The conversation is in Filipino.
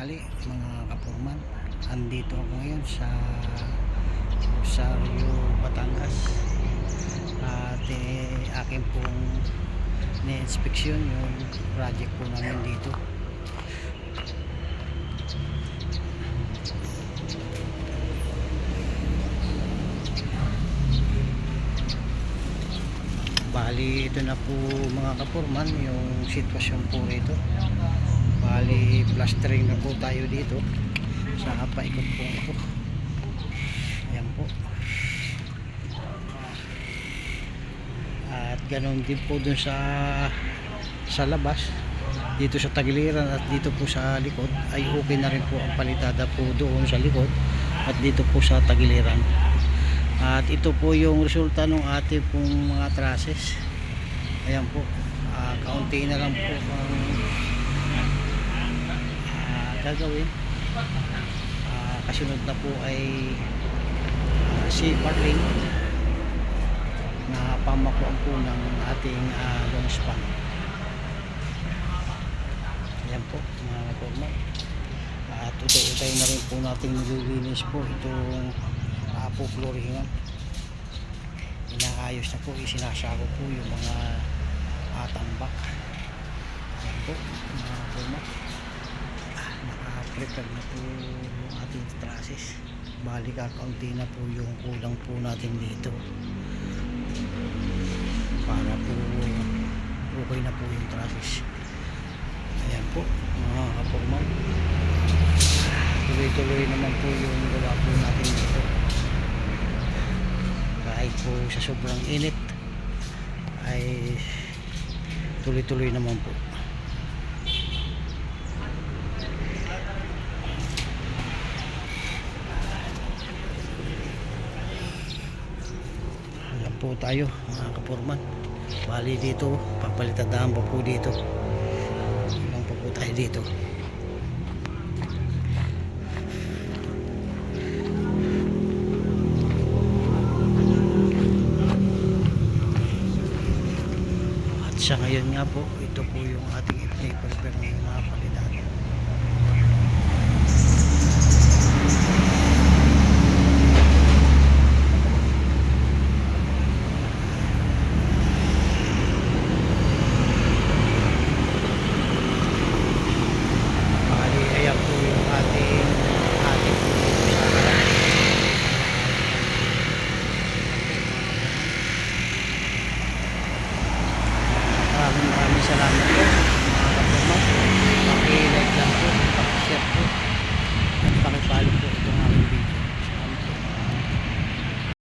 Ali, mga kapurman, andito ako ngayon sa Rosario, Batangas at akin pong ni-inspeksyon yung project po namin dito. Bali, ito na po mga kapurman yung sitwasyon po rito. Bali, plastering na po tayo dito sa paikot po ito. Ayan po. At ganoon din po dun sa labas, dito sa tagiliran at dito po sa likod ay okay na rin po ang palitada po doon sa likod at dito po sa tagiliran. At ito po yung resulta ng ating pong mga trusses. Ayan po, kaunti na lang po ang gagawin. Kasunod na po ay C-parting na pamakuan po ng ating long span. Ayan po mga kapurman. At utay-utay na rin po natin nililinis po itong po flooringan. Inaayos na po, isinasako po yung mga tambak. Ayan po mga kapurman. Naka-prepare na po yung ating trusses. Bali kakaunti na po yung kulang po natin dito para po okay na po yung trusses. Ayan po mga kapurman, tuloy-tuloy naman po yung gawa po natin dito kahit po sa sobrang init ay tuloy-tuloy naman po. Ayan po tayo mga kapurman. Bali dito papalitadaan pa po dito. Ilang pa po tayo dito. At sa ngayon nga po, ito po yung ating i-prepare